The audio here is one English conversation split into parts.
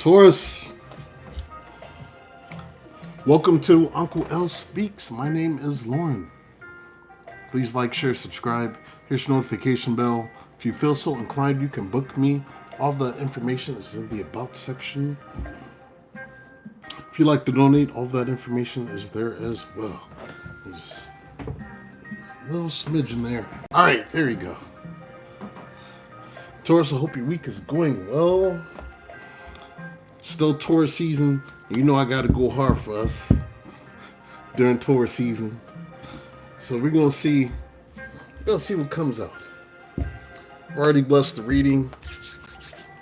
Taurus, welcome to Uncle L Speaks. My name is Lauren. Please like, share, subscribe. Hit your notification bell. If you feel so inclined, you can book me. All the information is in the About section. If you like to donate, all that information is there as well. Just a little smidgen there. All right, there you go. Taurus, I hope your week is going well. Still Taurus season. You know I got to go hard for us during Taurus season. So we're gonna see what comes out. Already blessed the reading.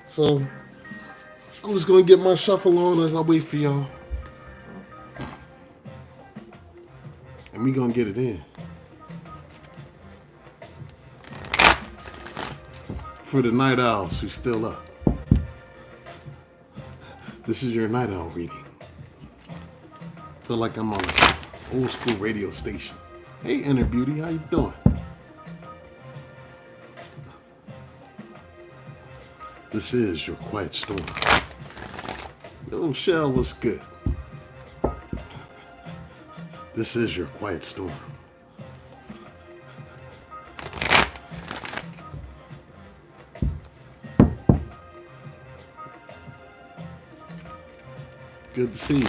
So I'm just gonna get my shuffle on as I wait for y'all. And we gonna get it in. For the night owls who's still up. This is your night owl reading. Feel like I'm on an old school radio station. Hey, Inner Beauty, how you doing? This is your quiet storm. Yo, Shell, what's good? This is your quiet storm. Good to see you.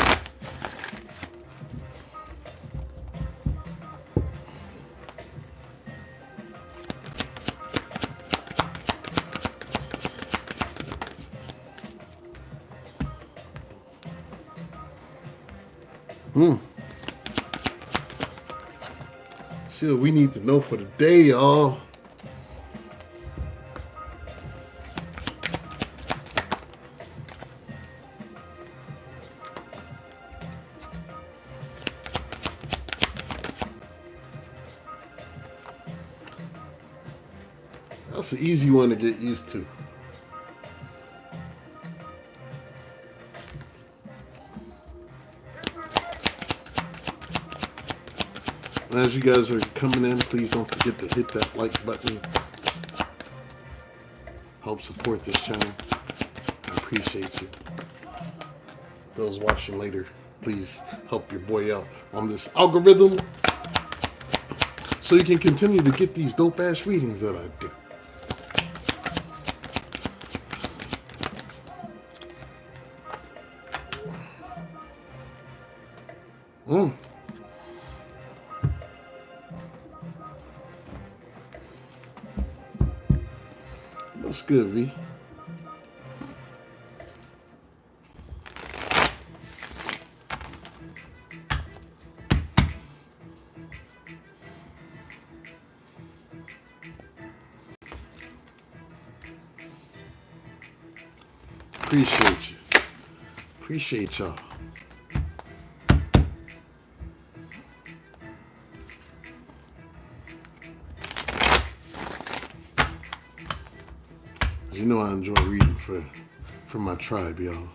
See what we need to know for the day, y'all. That's an easy one to get used to. And as you guys are coming in, please don't forget to hit that like button. Help support this channel. I appreciate you. Those watching later, please help your boy out on this algorithm so you can continue to get these dope ass readings that I do. That's good, V. Appreciate you. Appreciate y'all. You know I enjoy reading for my tribe, y'all.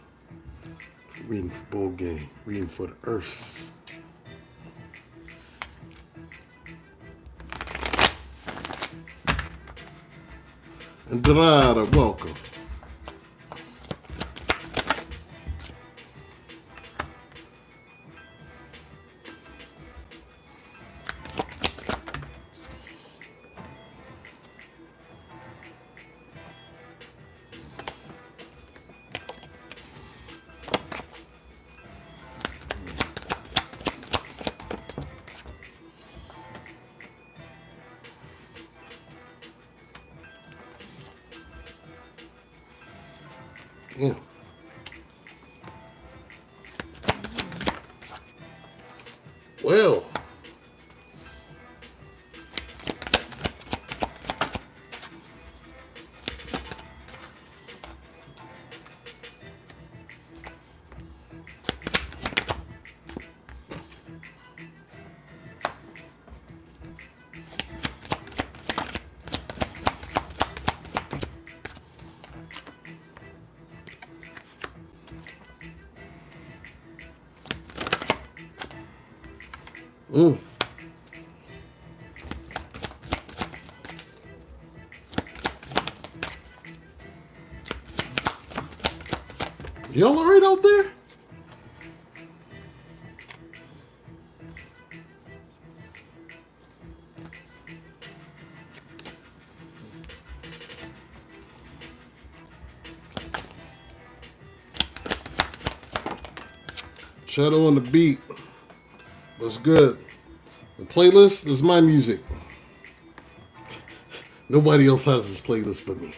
Reading for Bowl Game, reading for the Earths. And Dorada, welcome. Yeah. Well. Y'all alright out there? Shadow on the beat. What's good? The playlist is my music. Nobody else has this playlist but me.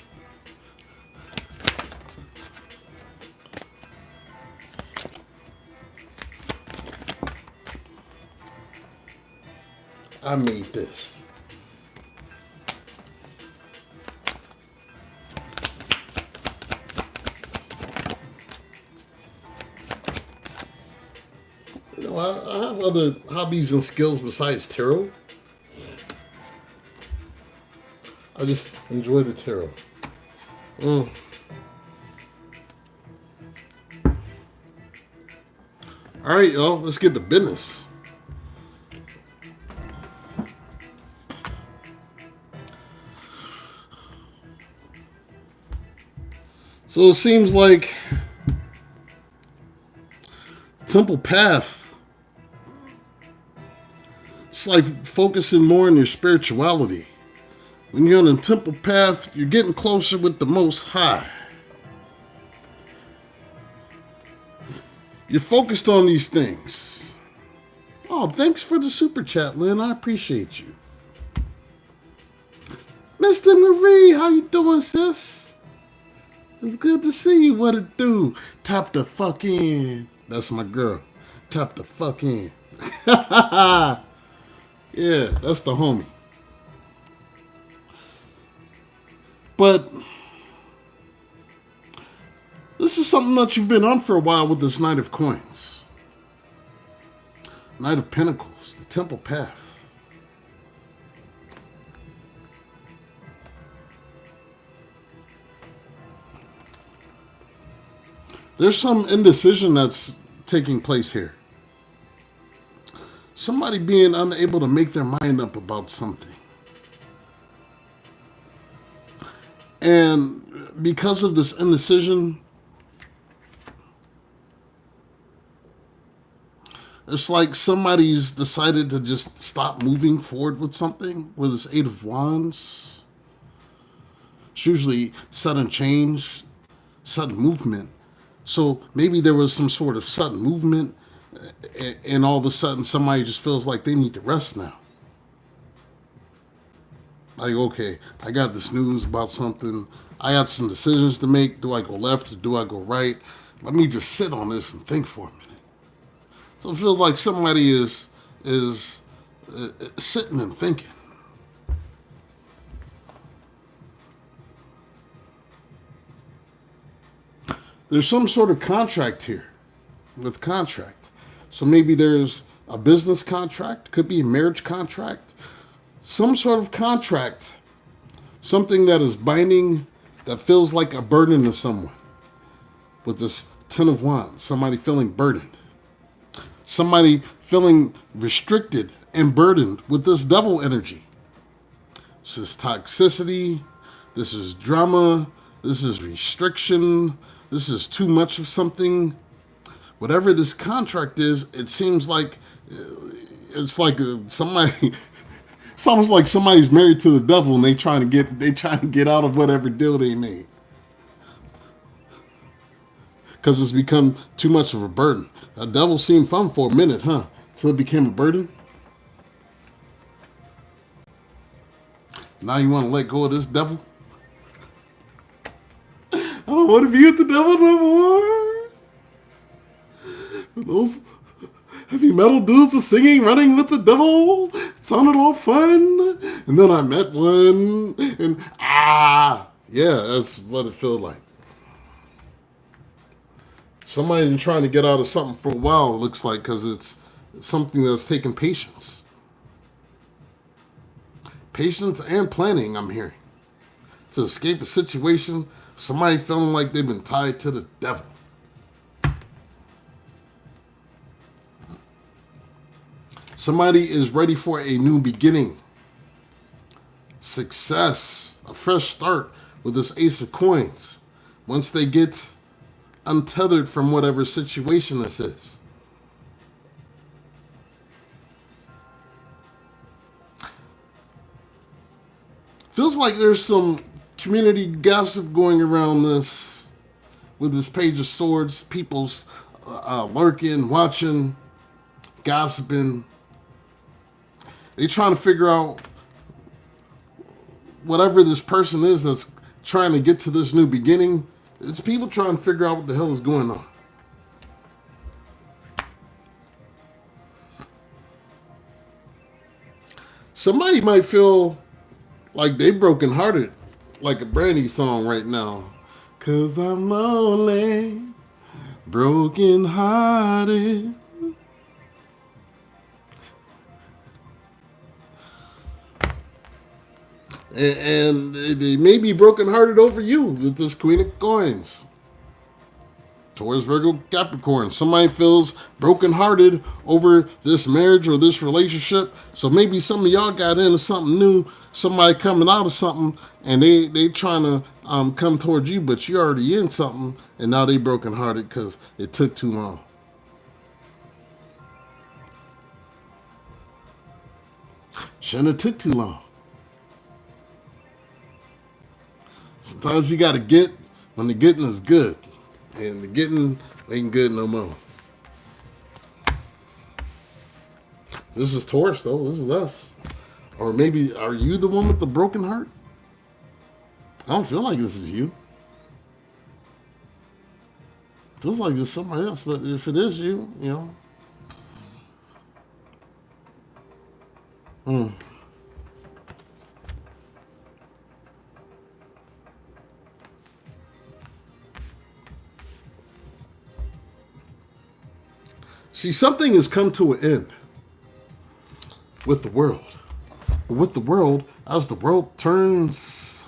I made this. You know, I have other hobbies and skills besides tarot. I just enjoy the tarot. All right, y'all, let's get to business. So it seems like Temple Path, it's like focusing more on your spirituality. When you're on the Temple Path, you're getting closer with the Most High. You're focused on these things. Oh, thanks for the super chat, Lynn. I appreciate you. Mr. Marie, how you doing, sis? It's good to see you. What it do? Tap the fuck in. That's my girl. Tap the fuck in. Yeah, that's the homie. But this is something that you've been on for a while with this Knight of Coins. Knight of Pentacles, the Temple Path. There's some indecision that's taking place here. Somebody being unable to make their mind up about something. And because of this indecision, it's like somebody's decided to just stop moving forward with something with this Eight of Wands. It's usually sudden change, sudden movement. So maybe there was some sort of sudden movement, and all of a sudden somebody just feels like they need to rest now. Like, okay, I got this news about something. I got some decisions to make. Do I go left or do I go right? Let me just sit on this and think for a minute. So it feels like somebody is sitting and thinking. There's some sort of contract here with contract. So maybe there's a business contract, could be a marriage contract, some sort of contract, something that is binding, that feels like a burden to someone. With this Ten of Wands, somebody feeling burdened. Somebody feeling restricted and burdened with this devil energy. This is toxicity, this is drama, this is restriction, this is too much of something. Whatever this contract is, it seems like it's like somebody. It's almost like somebody's married to the devil and they trying to get out of whatever deal they made. Because it's become too much of a burden. The devil seemed fun for a minute, huh? Until it became a burden. Now you want to let go of this devil? I don't want to be with the devil no more. Those heavy metal dudes are singing Running with the Devil. It sounded all fun. And then I met one. And yeah, that's what it felt like. Somebody been trying to get out of something for a while, it looks like, because it's something that's taking patience. Patience and planning, I'm hearing. To escape a situation, somebody feeling like they've been tied to the devil. Somebody is ready for a new beginning. Success. A fresh start with this Ace of Coins. Once they get untethered from whatever situation this is. Feels like there's some community gossip going around this with this Page of Swords. People's lurking, watching, gossiping. They're trying to figure out whatever this person is that's trying to get to this new beginning. It's people trying to figure out what the hell is going on. Somebody might feel like they brokenhearted, like a Brandy song right now. 'Cause I'm lonely, brokenhearted. And they may be brokenhearted over you with this Queen of Coins. Taurus, Virgo, Capricorn. Somebody feels brokenhearted over this marriage or this relationship. So maybe some of y'all got into something new, somebody coming out of something, and they trying to come towards you, but you're already in something, and now they brokenhearted because it took too long. Shouldn't have took too long. Sometimes you got to get when the getting is good. And the getting ain't good no more. This is Taurus, though. This is us. Or maybe, are you the one with the broken heart? I don't feel like this is you. Feels like it's somebody else, but if it is you, you know. See, something has come to an end with the world. But with the world, as the world turns,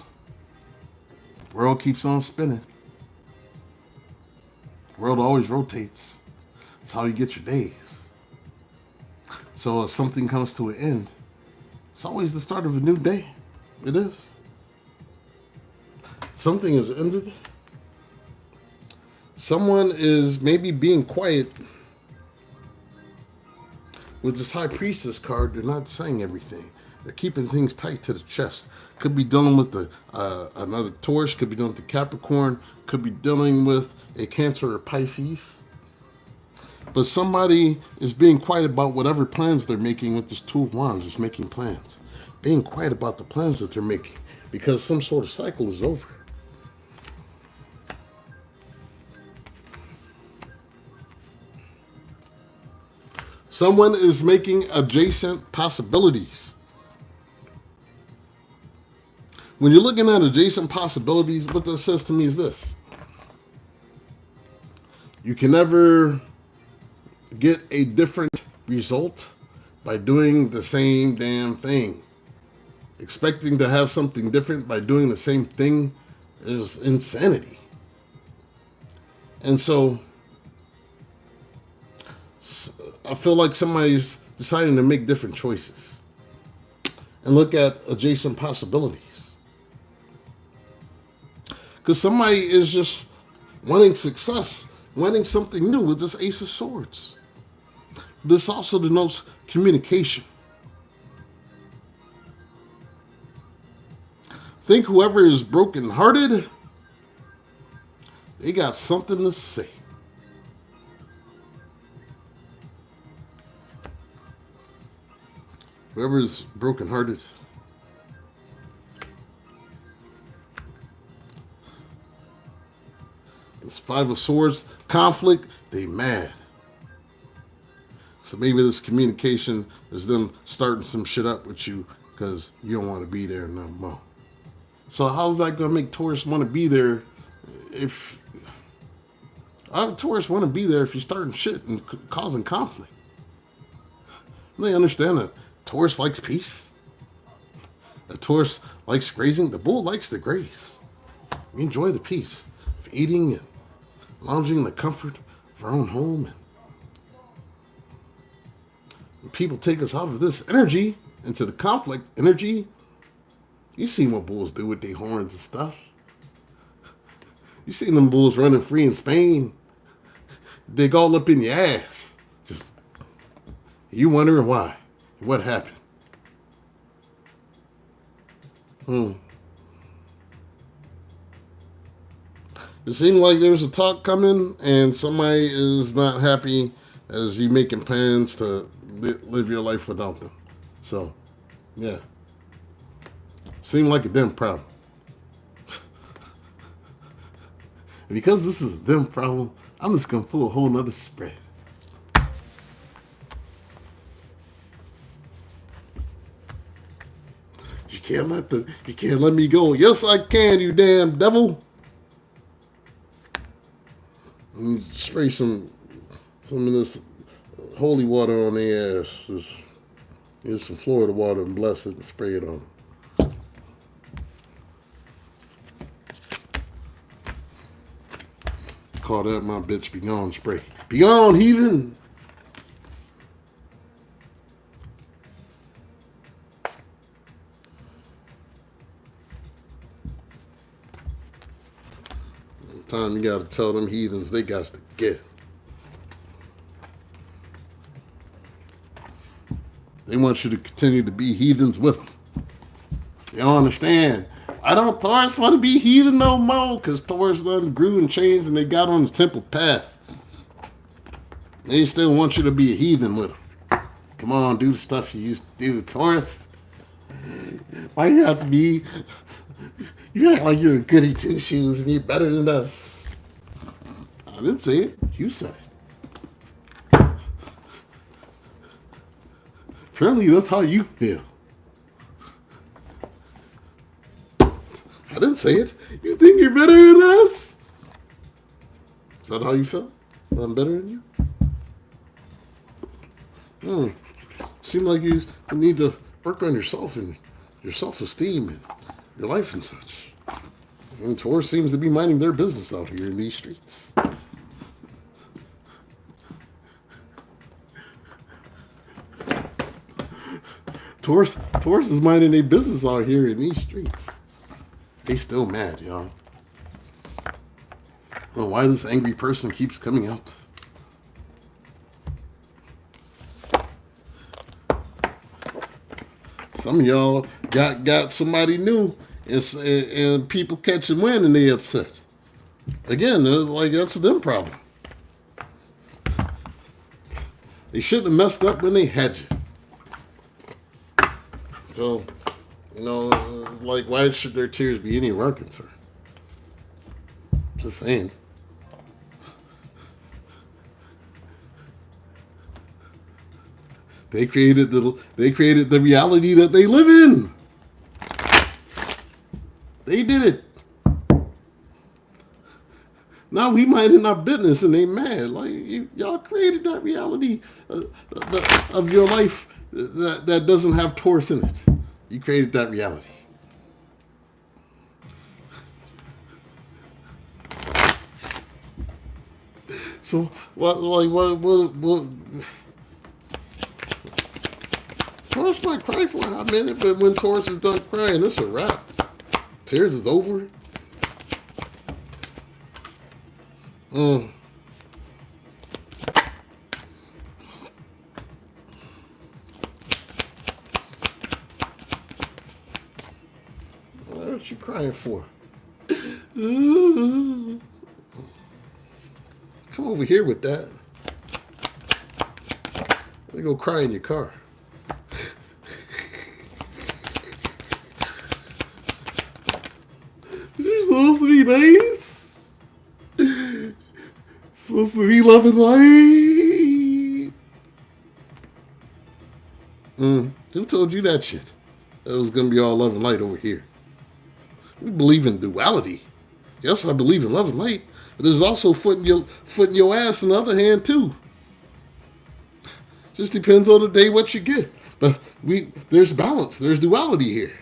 the world keeps on spinning. The world always rotates. It's how you get your days. So if something comes to an end, it's always the start of a new day. It is. Something has ended. Someone is maybe being quiet. With this High Priestess card, they're not saying everything. They're keeping things tight to the chest. Could be dealing with the another Taurus, could be dealing with the Capricorn, could be dealing with a Cancer or Pisces. But somebody is being quiet about whatever plans they're making with this Two of Wands, is making plans. Being quiet about the plans that they're making because some sort of cycle is over. Someone is making adjacent possibilities. When you're looking at adjacent possibilities, what that says to me is this. You can never get a different result by doing the same damn thing. Expecting to have something different by doing the same thing is insanity. And so I feel like somebody's deciding to make different choices and look at adjacent possibilities. Because somebody is just wanting success, wanting something new with this Ace of Swords. This also denotes communication. Think whoever is brokenhearted, they got something to say. Whoever is brokenhearted, this Five of Swords, conflict, they mad. So maybe this communication is them starting some shit up with you because you don't want to be there no more. So how's that going to make Taurus want to be there if... How would Taurus want to be there if you're starting shit and causing conflict? They understand that Taurus likes peace. The Taurus likes grazing. The bull likes to graze. We enjoy the peace of eating and lounging in the comfort of our own home. And people take us out of this energy into the conflict energy. You seen what bulls do with their horns and stuff. You seen them bulls running free in Spain? Dig all up in your ass. Just you wondering why? What happened? It seemed like there's a talk coming, and somebody is not happy as you making plans to live your life without them. So, yeah, seemed like a them problem. And because this is a them problem, I'm just gonna pull a whole nother spread. You can't let me go. Yes, I can, you damn devil. And spray some of this holy water on their ass. Just use some Florida water and bless it and spray it on. Call that my bitch be gone spray. Be gone, heathen. Time you gotta tell them heathens they got to get. They want you to continue to be heathens with them. You don't understand. I don't Taurus want to be heathen no more because Taurus done grew and changed and they got on the temple path. They still want you to be a heathen with them. Come on, do the stuff you used to do, Taurus. Why you have to be? You act like you're a goody two shoes and you're better than us. I didn't say it. You said it. Apparently, that's how you feel. I didn't say it. You think you're better than us? Is that how you feel? I'm better than you? Seems like you need to work on yourself and your self-esteem and your life and such. And Taurus seems to be minding their business out here in these streets. Taurus is minding their business out here in these streets. They still mad, y'all. I don't know why this angry person keeps coming out. Some of y'all got somebody new and people catch and win and they upset. Again, like that's a them problem. They shouldn't have messed up when they had you. So, like, why should their tears be any of our concern? Just saying. They created the reality that they live in. They did it. Now we minding our business and they mad. Like y'all created that reality of your life that doesn't have Taurus in it. You created that reality. So what? Taurus might cry for a hot minute, but when Taurus is done crying, it's a wrap. Tears is over. What you crying for? Come over here with that. Let me go cry in your car. You're supposed to be nice. Supposed to be loving light. Who told you that shit? That was gonna be all love and light over here. We believe in duality. Yes, I believe in love and light, but there's also foot in your ass on the other hand too. Just depends on the day what you get. But there's balance. There's duality here.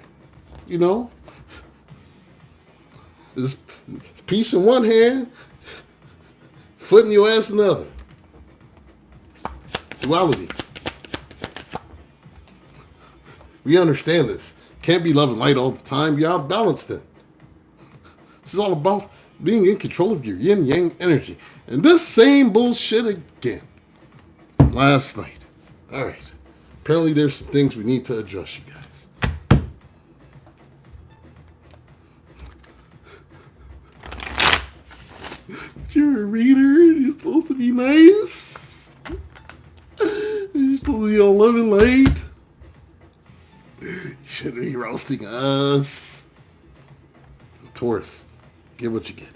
You know? There's peace in one hand, foot in your ass in the other. Duality. We understand this. Can't be love and light all the time. You're out balanced then. This is all about being in control of your yin yang energy. And this same bullshit again. Last night. Alright. Apparently there's some things we need to address, you guys. You're a reader. You're supposed to be nice. You're supposed to be all love and light. You shouldn't be roasting us. Taurus, get what you get.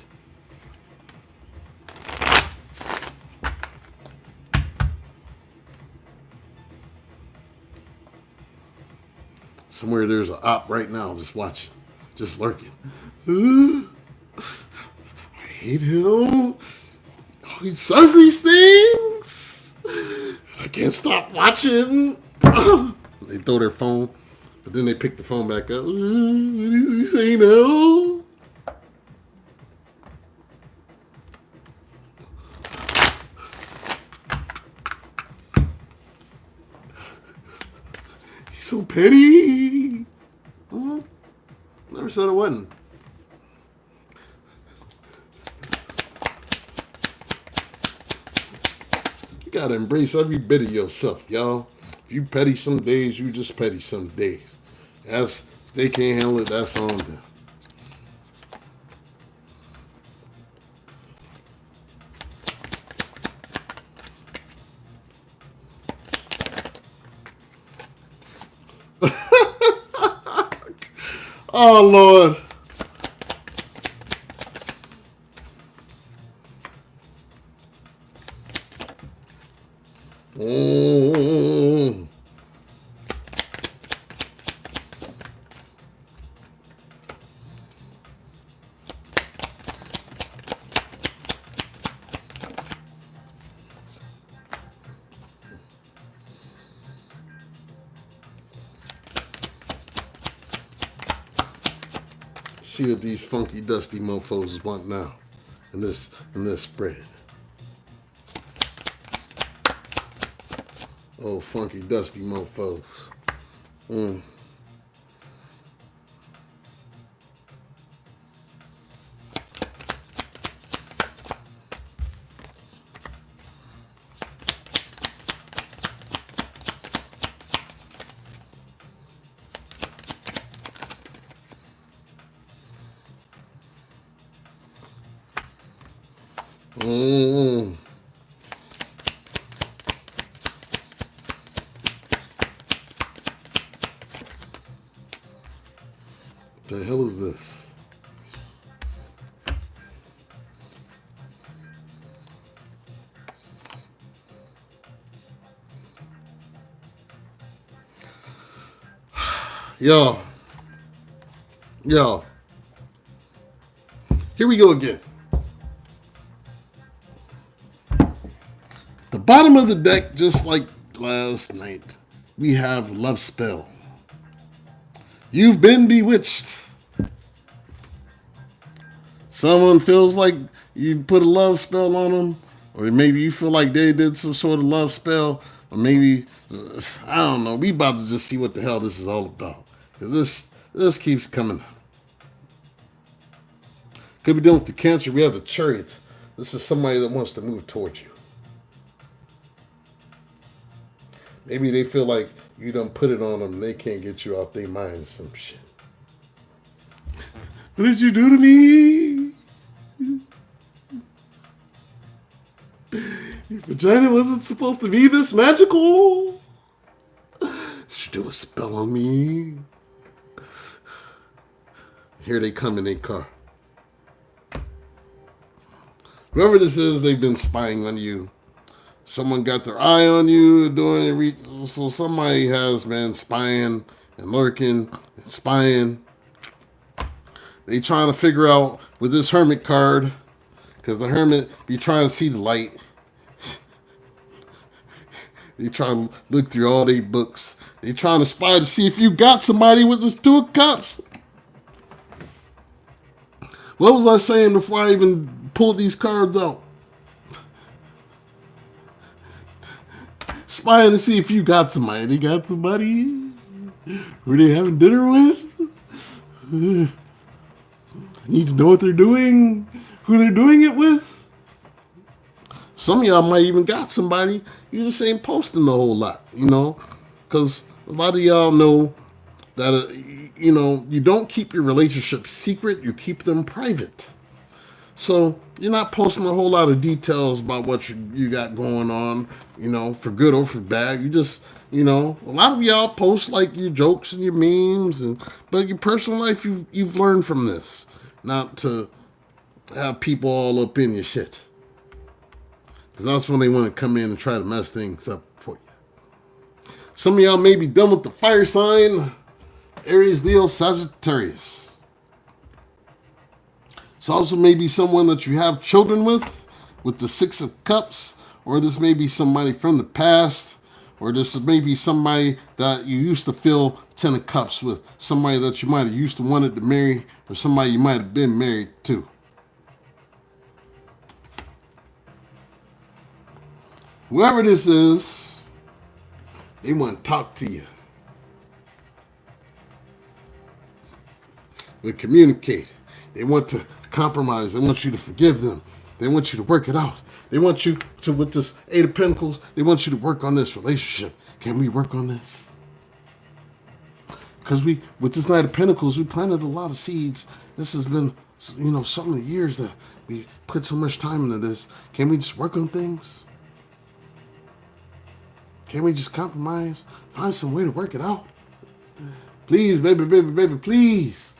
Somewhere there's an op right now, just watching, just lurking. I hate him. Oh, he says these things. I can't stop watching. They throw their phone, but then they pick the phone back up. What is he saying now? He's so petty. Never said it wasn't. You gotta embrace every bit of yourself, y'all. If you petty some days, you just petty some days. If they can't handle it, that's on them. Oh, Lord. See what these funky, dusty mofos want now in this spread. Oh, funky, dusty mofos. What the hell is this? Y'all. Here we go again. The bottom of the deck, just like last night, we have Love Spell. You've been bewitched. Someone feels like you put a love spell on them, or maybe you feel like they did some sort of love spell, or maybe, I don't know. We about to just see what the hell this is all about. Because this keeps coming up. Could be dealing with the Cancer. We have the Chariot. This is somebody that wants to move towards you. Maybe they feel like you done put it on them. They can't get you off their mind or some shit. What did you do to me? Your vagina wasn't supposed to be this magical. Did you do a spell on me? Here they come in their car. Whoever this is, they've been spying on you. Someone got their eye on you, so somebody has been spying and lurking and spying. They trying to figure out with this Hermit card, because the Hermit be trying to see the light. They trying to look through all their books. They trying to spy to see if you got somebody with this Two of Cups. What was I saying before I even pulled these cards out? Spying to see if you got somebody. They got somebody? Were they having dinner with? I need to know what they're doing. who they're doing it with. Some of y'all might even got somebody you just ain't posting a whole lot, because a lot of y'all know that you don't keep your relationships secret, you keep them private. So you're not posting a whole lot of details about what you got going on, for good or for bad. You just, a lot of y'all post like your jokes and your memes, but your personal life, you've learned from this, not to have people all up in your shit. Because that's when they want to come in and try to mess things up for you. Some of y'all may be done with the fire sign, Aries, Leo, Sagittarius. It's also maybe someone that you have children with the Six of Cups, or this may be somebody from the past, or this may be somebody that you used to feel Ten of Cups with, somebody that you might have used to wanted to marry, or somebody you might have been married to. Whoever this is, they want to talk to you. They communicate. They want to compromise. They want you to forgive them. They want you to work it out. They want you to, with this Eight of Pentacles, they want you to work on this relationship. Can we work on this? Because with this Knight of Pentacles, we planted a lot of seeds. This has been, so many years that we put so much time into this. Can we just work on things? Can we just compromise? Find some way to work it out? Please, baby, baby, baby, please.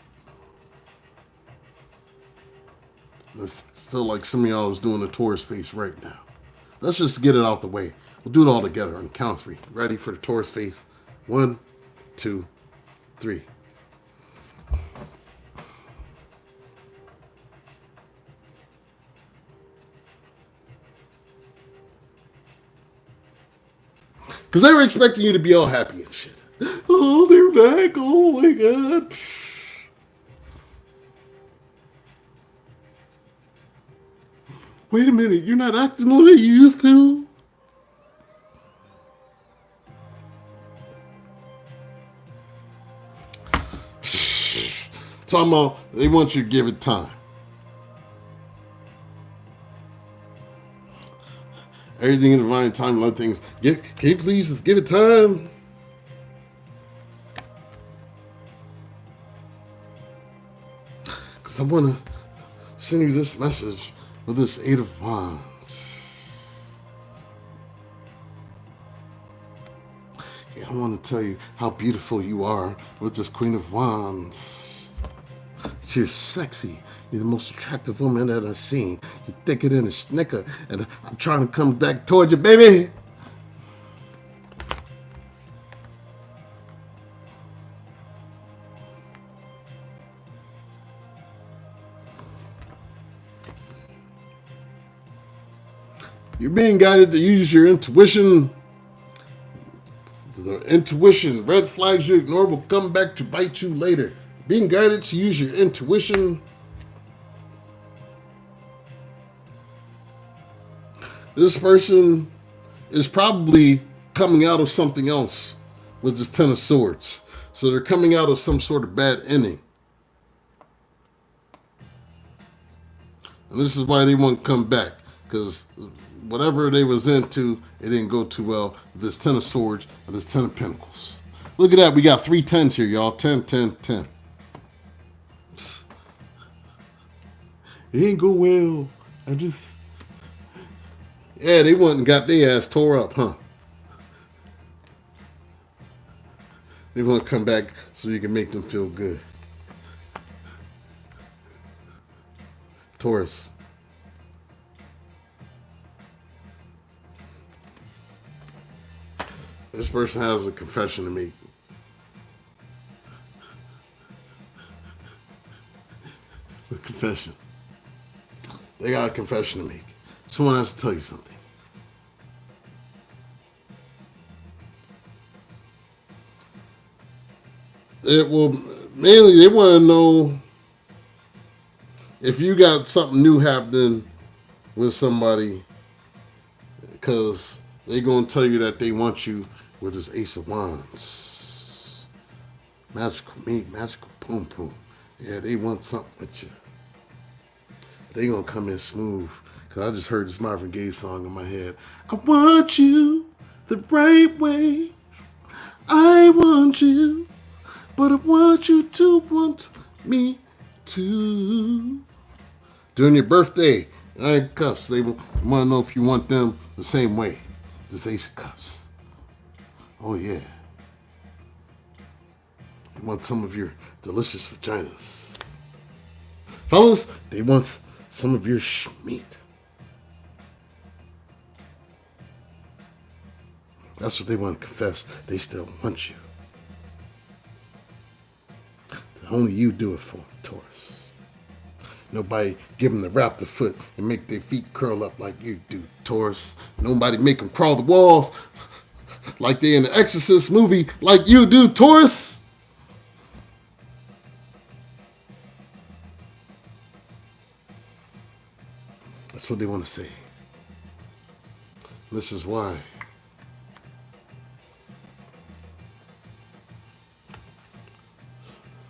I feel like some of y'all is doing the Taurus face right now. Let's just get it out the way. We'll do it all together on count 3. Ready for the Taurus face? 1, 2, 3. Because they were expecting you to be all happy and shit. Oh, they're back. Oh, my God. Wait a minute. You're not acting the way you used to? Talking about they want you to give it time. Everything in divine time, a lot of things. Can you please just give it time? Because I want to send you this message with this Eight of Wands. I want to tell you how beautiful you are with this Queen of Wands. You're sexy. You're the most attractive woman that I've seen. You're thicker than a snicker, and I'm trying to come back towards you, baby. You're being guided to use your intuition. The intuition, red flags you ignore will come back to bite you later. Being guided to use your intuition. This person is probably coming out of something else with this Ten of Swords. So they're coming out of some sort of bad ending. And this is why they won't come back. Because whatever they was into, it didn't go too well. This Ten of Swords and this Ten of Pentacles. Look at that. We got 3 10s here, y'all. 10, 10, 10. It ain't go well. Yeah, they went and got their ass tore up, huh? They want to come back so you can make them feel good. Taurus. This person has a confession to make. A confession. They got a confession to make. Someone has to tell you something. It will mainly they want to know if you got something new happening with somebody, because they're gonna tell you that they want you with this Ace of Wands. Magical meat, magical boom boom. Yeah, they want something with you. they gonna come in smooth. Cause I just heard this Marvin Gaye song in my head. I want you the right way. I want you, but I want you to want me too. During your birthday, I cuffs. They want to know if you want them the same way. Just Ace of Cups. Oh yeah. You want some of your delicious vaginas. Fellas, they want some of your meat. That's what they want to confess. They still want you. Only you do it for them, Taurus. Nobody give them the wrap the foot and make their feet curl up like you do, Taurus. Nobody make them crawl the walls like they in the Exorcist movie like you do, Taurus. That's what they want to say. This is why.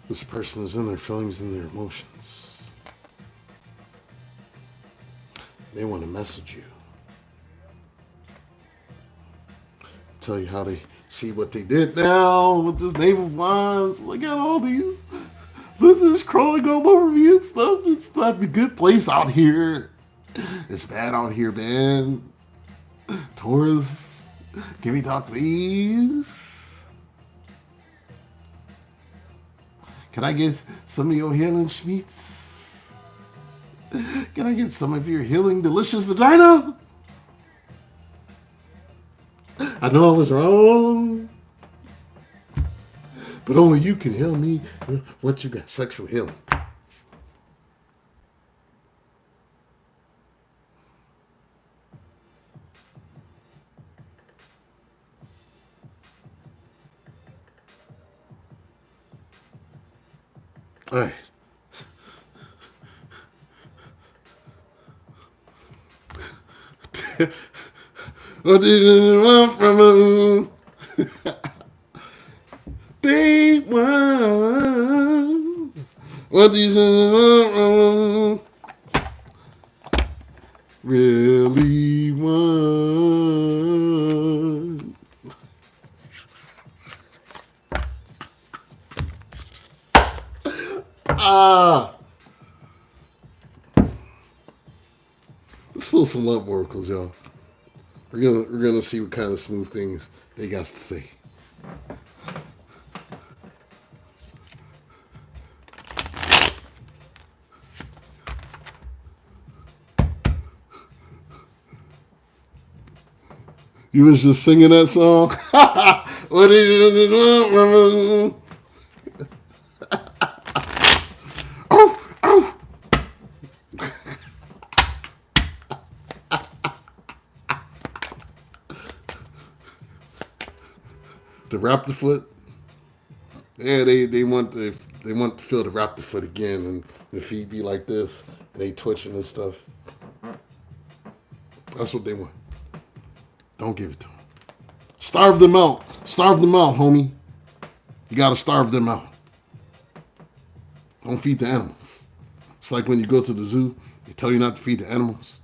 This person is in their feelings and their emotions. They want to message you. Tell you how they see what they did now with this Knave of Wands. Look at all these lizards crawling all over me and stuff. It's not a good place out here. It's bad out here, man. Taurus, can we talk, please? Can I get some of your healing sweets? Can I get some of your healing delicious vagina? I know I was wrong, but only you can heal me with what you got, sexual healing. All right. What did you want from them? They want. What do you want from them? Really want. Let's pull some love oracles, y'all. We're gonna see what kind of smooth things they got to say. You was just singing that song. What did you do? The wrap the foot. Yeah, they want to feel the wrap the foot again, and the feet be like this, and they twitching and stuff. That's what they want. Don't give it to them. Starve them out. Starve them out, homie. You gotta starve them out. Don't feed the animals. It's like when you go to the zoo, they tell you not to feed the animals.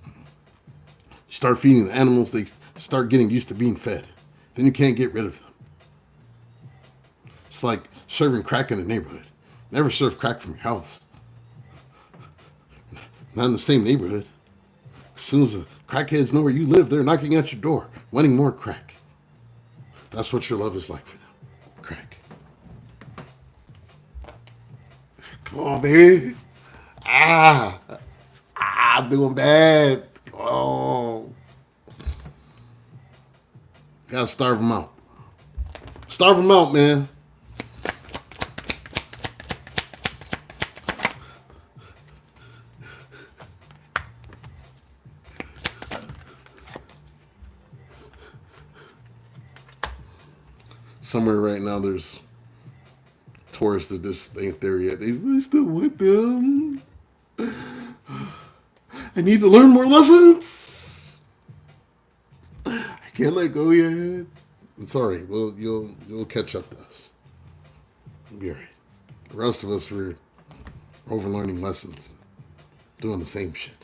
You start feeding the animals, they start getting used to being fed. Then you can't get rid of them. It's like serving crack in the neighborhood. Never serve crack from your house. Not in the same neighborhood. As soon as the crackheads know where you live, they're knocking at your door, wanting more crack. That's what your love is like for them. Crack. Come on, baby. I'm doing bad. Oh. Gotta starve them out. Starve them out, man. Somewhere right now there's Taurus that just ain't there yet. They still with them. I need to learn more lessons. I can't let go yet. It's all right. Well, you'll catch up to us. You'll be all right. The rest of us, we're overlearning lessons, doing the same shit.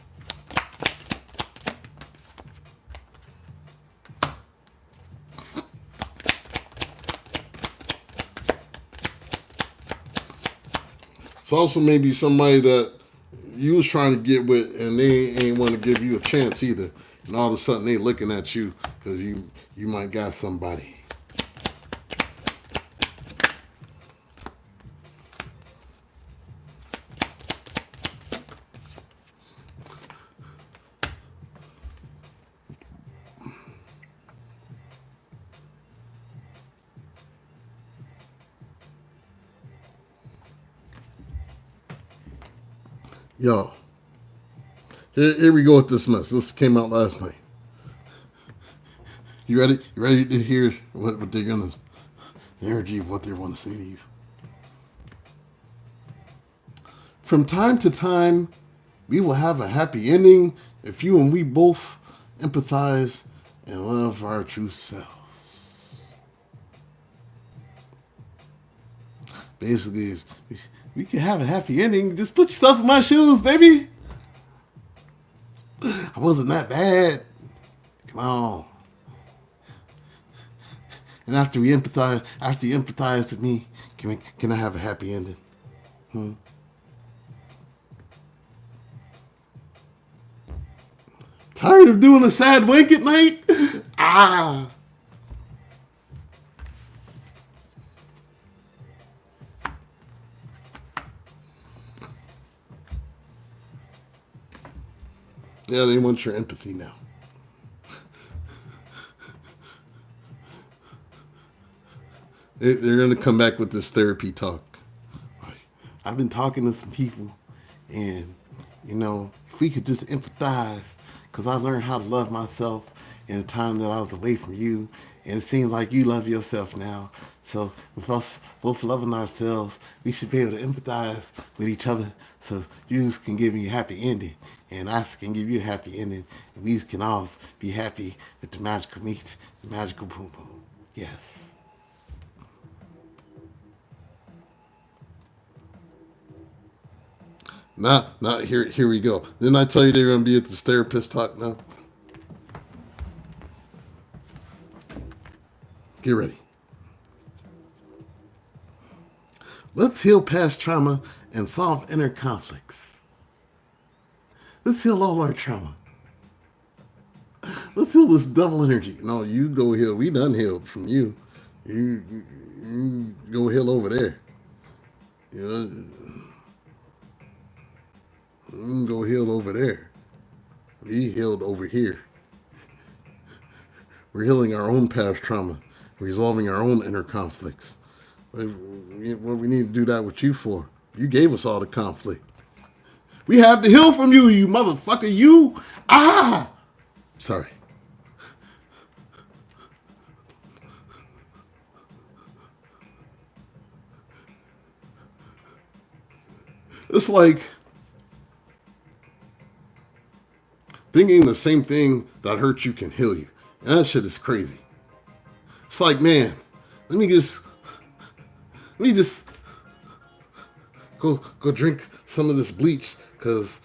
It's also maybe somebody that you was trying to get with and they ain't want to give you a chance either. And all of a sudden they looking at you because you might got somebody. Yo, here we go with this mess. This came out last night. You ready? You ready to hear what they're gonna, the energy of what they want to say to you? From time to time, we will have a happy ending if you and we both empathize and love our true selves. Basically, we can have a happy ending. Just put yourself in my shoes, baby. I wasn't that bad. Come on. And after you empathize with me, can I have a happy ending? Tired of doing a sad wink at night? Ah. Yeah, they want your empathy now. They're going to come back with this therapy talk. I've been talking to some people, and, if we could just empathize, because I learned how to love myself in the time that I was away from you, and it seems like you love yourself now. So with us both loving ourselves, we should be able to empathize with each other so you can give me a happy ending, and I can give you a happy ending, and we can all be happy with the magical meat, the magical boom boom. Yes. Now, here we go. Didn't I tell you they're going to be at this therapist talk now? Get ready. Let's heal past trauma and solve inner conflicts. Let's heal all our trauma. Let's heal this devil energy. No, you go heal. We done healed from you. You go heal over there. You can go heal over there. We healed over here. We're healing our own past trauma, resolving our own inner conflicts. What we need to do that with you for? You gave us all the conflict. We had to heal from you, you motherfucker. You. Sorry. It's like thinking the same thing that hurts you can heal you. And that shit is crazy. It's like, man, let me just go drink some of this bleach because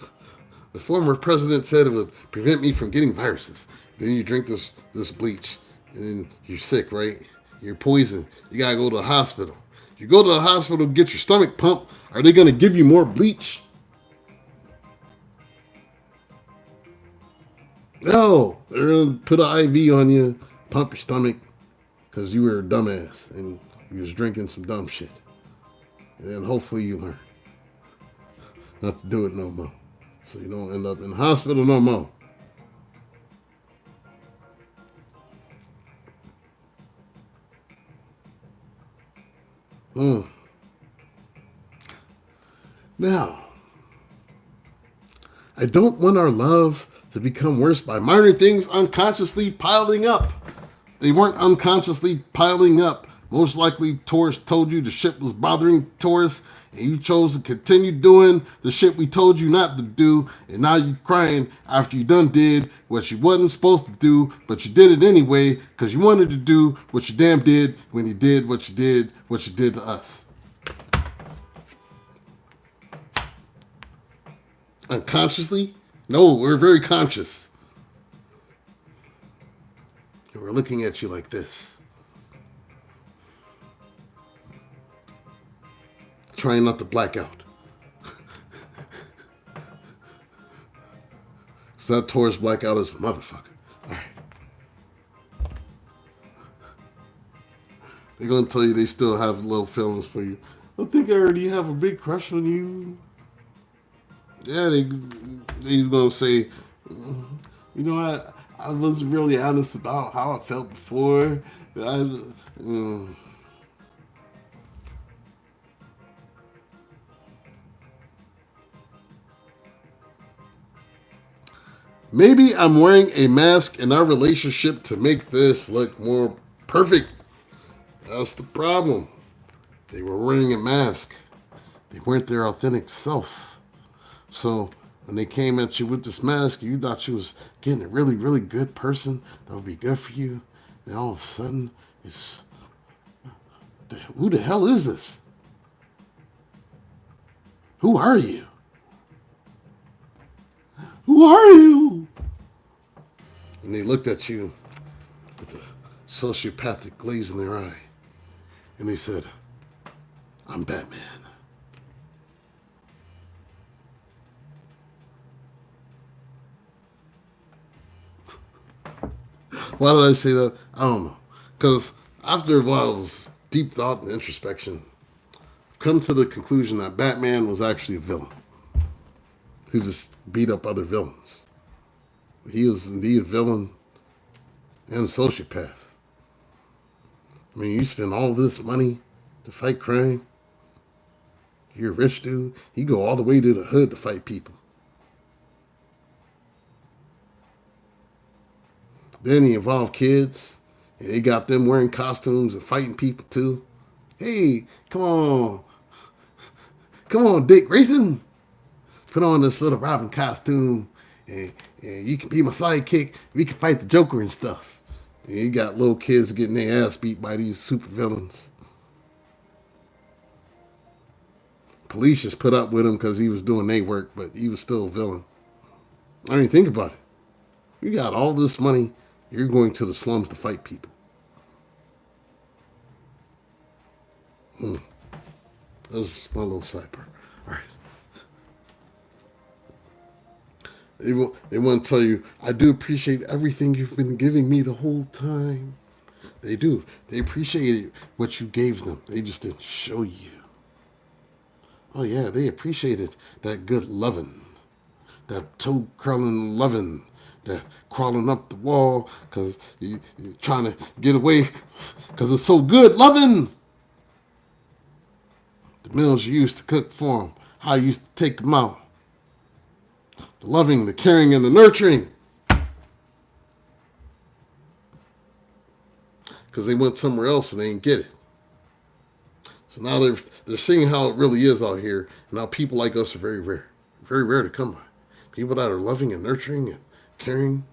the former president said it would prevent me from getting viruses. Then you drink this bleach and then you're sick, right? You're poisoned. You gotta go to the hospital. You go to the hospital, get your stomach pumped. Are they gonna give you more bleach? No, they're gonna put an IV on you, pump your stomach, because you were a dumbass and you was drinking some dumb shit. And then hopefully you learn not to do it no more, so you don't end up in the hospital no more. Now, I don't want our love to become worse by minor things unconsciously piling up. They weren't unconsciously piling up. Most likely, Taurus told you the shit was bothering Taurus, and you chose to continue doing the shit we told you not to do, and now you're crying after you done did what you wasn't supposed to do, but you did it anyway because you wanted to do what you damn did when you did what you did to us. Unconsciously? No, we're very conscious. And we're looking at you like this. Trying not to black out. So that Taurus blackout is a motherfucker. Alright. They're gonna tell you they still have little feelings for you. I think I already have a big crush on you. Yeah, they gonna say, I wasn't really honest about how I felt before. Maybe I'm wearing a mask in our relationship to make this look more perfect. That's the problem. They were wearing a mask. They weren't their authentic self. So when they came at you with this mask, you thought you was getting a really, really good person that would be good for you. And all of a sudden, who the hell is this? Who are you? Who are you? And they looked at you with a sociopathic glaze in their eye. And they said, I'm Batman. Why did I say that? I don't know. Because after a while of deep thought and introspection, I've come to the conclusion that Batman was actually a villain who just beat up other villains. He was indeed a villain and a sociopath. I mean, you spend all this money to fight crime. You're a rich dude. You go all the way to the hood to fight people. Then he involved kids. And they got them wearing costumes and fighting people too. Hey, come on. Come on, Dick Grayson. Put on this little Robin costume. And you can be my sidekick. We can fight the Joker and stuff. And you got little kids getting their ass beat by these super villains. Police just put up with him because he was doing their work, but he was still a villain. I mean, think about it. You got all this money. You're going to the slums to fight people. That was my little sidebar. All right. They want to tell you, I do appreciate everything you've been giving me the whole time. They do. They appreciated what you gave them. They just didn't show you. Oh, yeah, they appreciated that good loving. That toe-curling loving. That crawling up the wall because you're trying to get away because it's so good loving. The meals you used to cook for them. How you used to take them out. The loving, the caring, and the nurturing. Because they went somewhere else and they didn't get it. So now they're seeing how it really is out here. And now people like us are very rare. Very rare to come by. People that are loving and nurturing and caring,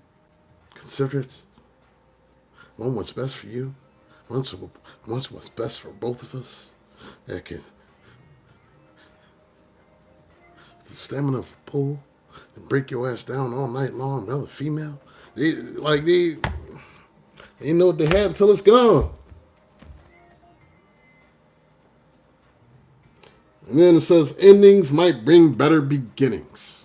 considerate, want what's best for you, wants what's best for both of us. That can the stamina of a bull and break your ass down all night long. Male or female, they know what they have until it's gone. And then it says endings might bring better beginnings.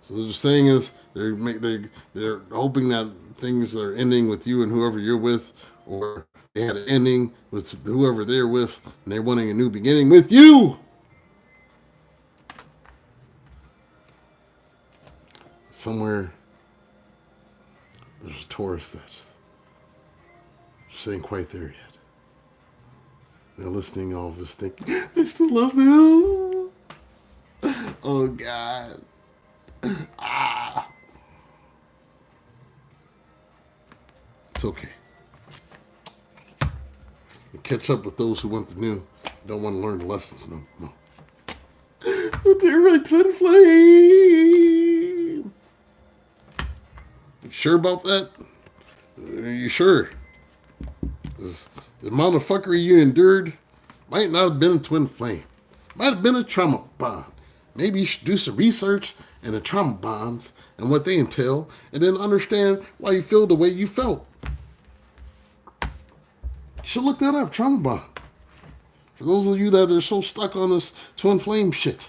So they're saying is they're hoping that things are ending with you and whoever you're with, or they had an ending with whoever they're with, and they're wanting a new beginning with you. Somewhere there's a Taurus that's just ain't quite there yet. They're listening to all of this thinking, I still love them. Oh God. It's okay. You catch up with those who want the new, don't want to learn the lessons. No. But they're my twin flame. You sure about that? Are you sure? Because the amount of fuckery you endured might not have been a twin flame. Might have been a trauma bond. Maybe you should do some research into trauma bonds and what they entail, and then understand why you feel the way you felt. You should look that up, trauma bond. For those of you that are so stuck on this twin flame shit.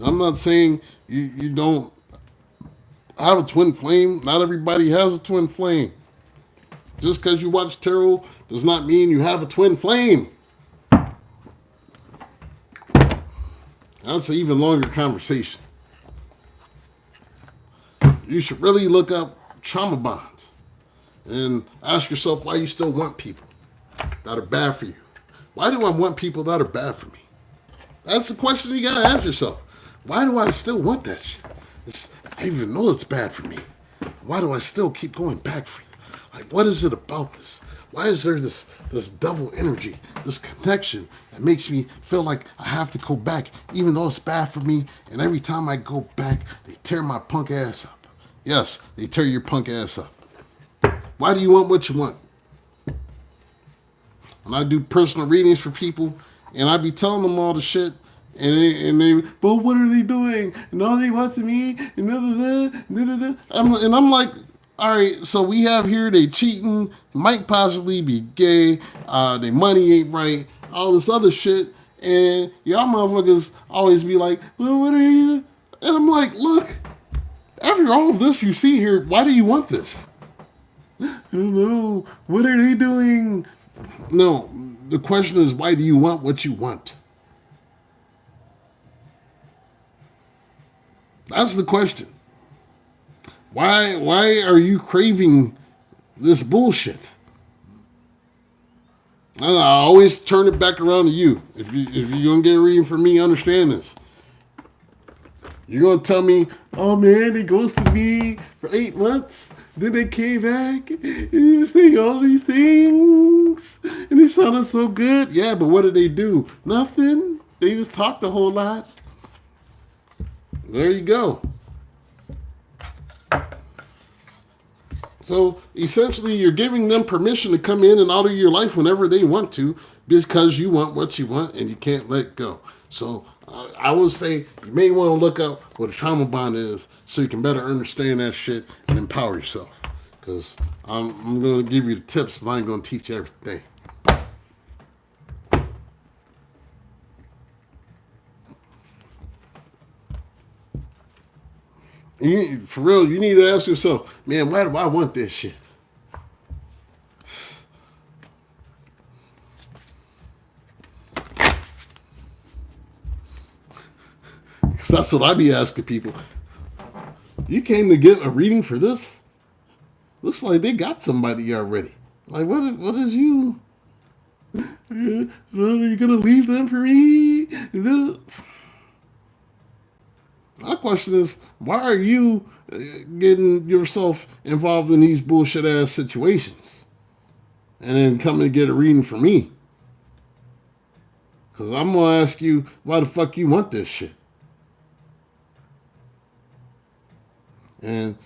I'm not saying you don't have a twin flame. Not everybody has a twin flame. Just because you watch tarot does not mean you have a twin flame. That's an even longer conversation. You should really look up trauma bonds and ask yourself why you still want people that are bad for you. Why do I want people that are bad for me? That's the question you gotta ask yourself. Why do I still want that shit? I even know it's bad for me. Why do I still keep going back for it? Like, what is it about this? Why is there this double energy, this connection that makes me feel like I have to go back, even though it's bad for me? And every time I go back, they tear my punk ass up. Yes, they tear your punk ass up. Why do you want what you want? When I do personal readings for people, and I be telling them all the shit, and they, but what are they doing? And all they want to me, and I'm like, all right, so we have here they cheating, might possibly be gay, their money ain't right, all this other shit, and y'all motherfuckers always be like, well, what are you? And I'm like, look, after all of this you see here, why do you want this? I don't know. What are they doing? No, the question is, why do you want what you want? That's the question. Why are you craving this bullshit? I always turn it back around to you. If you're gonna get a reading from me, understand this. You're gonna tell me, oh man, they ghosted me for 8 months, then they came back, and they were saying all these things, and they sounded so good. Yeah, but what did they do? Nothing. They just talked a whole lot. There you go. So essentially, you're giving them permission to come in and out of your life whenever they want to, because you want what you want and you can't let go. So I would say you may want to look up what a trauma bond is so you can better understand that shit and empower yourself. Because I'm going to give you the tips, but I ain't going to teach you everything. For real, you need to ask yourself, man, why do I want this shit? Because that's what I be asking people. You came to get a reading for this? Looks like they got somebody already. Like, what is you? Are you going to leave them for me? My question is, why are you getting yourself involved in these bullshit ass situations and then coming to get a reading from me? Because I'm going to ask you, why the fuck you want this shit? And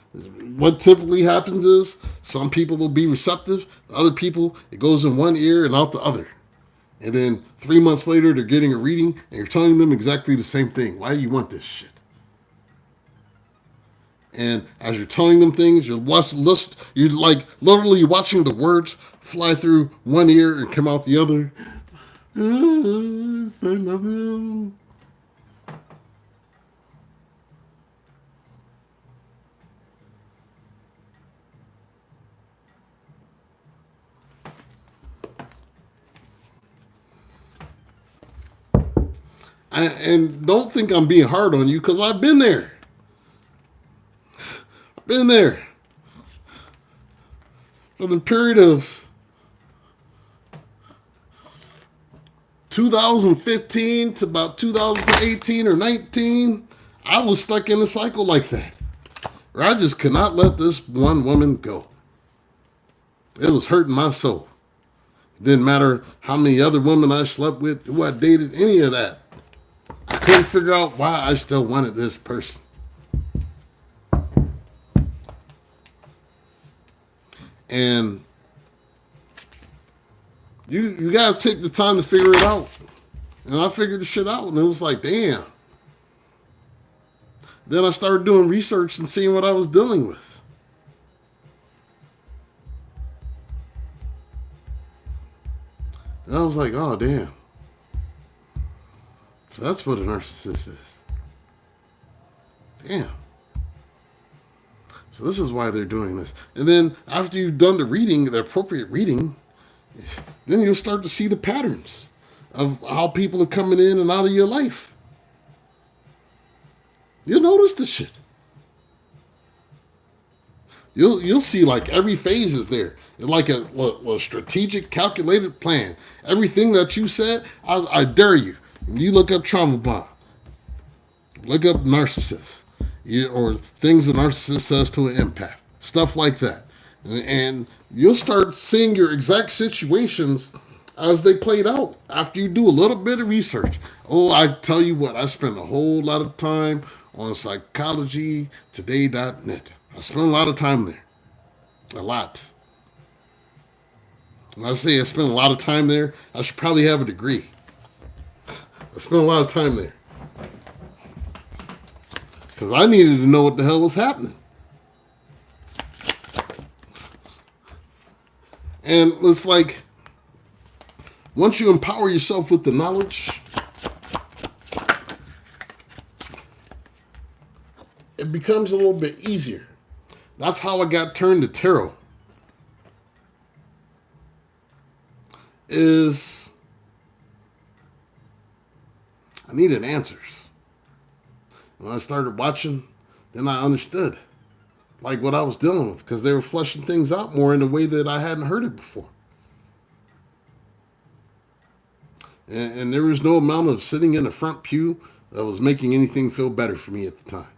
what typically happens is some people will be receptive, other people, it goes in one ear and out the other. And then 3 months later, they're getting a reading and you're telling them exactly the same thing. Why do you want this shit? And as you're telling them things, you're like literally watching the words fly through one ear and come out the other. I love them. And don't think I'm being hard on you, because I've been there. Been there. For the period of 2015 to about 2018 or 19, I was stuck in a cycle like that, where I just could not let this one woman go. It was hurting my soul. It didn't matter how many other women I slept with, who I dated, any of that. I couldn't figure out why I still wanted this person. And you got to take the time to figure it out. And I figured the shit out, and it was like, damn. Then I started doing research and seeing what I was dealing with. And I was like, oh, damn. So that's what a narcissist is. Damn. So this is why they're doing this. And then after you've done the reading, the appropriate reading, then you'll start to see the patterns of how people are coming in and out of your life. You'll notice the shit. You'll see like every phase is there. It's like a strategic, calculated plan. Everything that you said, I dare you. You look up trauma bond. Look up narcissist. Or things a narcissist says to an empath. Stuff like that. And you'll start seeing your exact situations as they played out after you do a little bit of research. Oh, I tell you what, I spend a whole lot of time on psychologytoday.net. I spend a lot of time there. A lot. When I say I spend a lot of time there, I should probably have a degree. I spent a lot of time there. Because I needed to know what the hell was happening. And it's like, once you empower yourself with the knowledge, it becomes a little bit easier. That's how I got turned to tarot. I needed answers. When I started watching, then I understood like what I was dealing with, because they were fleshing things out more in a way that I hadn't heard it before. And there was no amount of sitting in the front pew that was making anything feel better for me at the time.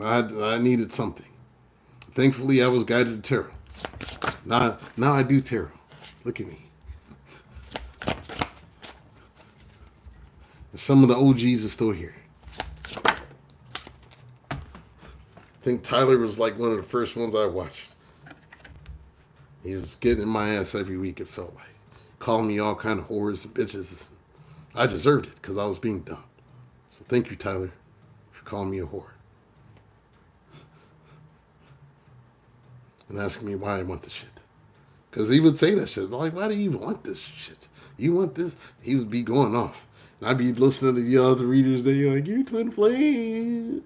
I needed something. Thankfully, I was guided to tarot. Now I do tarot. Look at me. And some of the OGs are still here. I think Tyler was like one of the first ones I watched. He was getting in my ass every week, it felt like. Calling me all kind of whores and bitches. I deserved it because I was being dumb. So thank you, Tyler, for calling me a whore. And asking me why I want this shit. Because he would say that shit. Like, why do you want this shit? You want this? He would be going off. And I'd be listening to the other readers. They're like, you twin flame.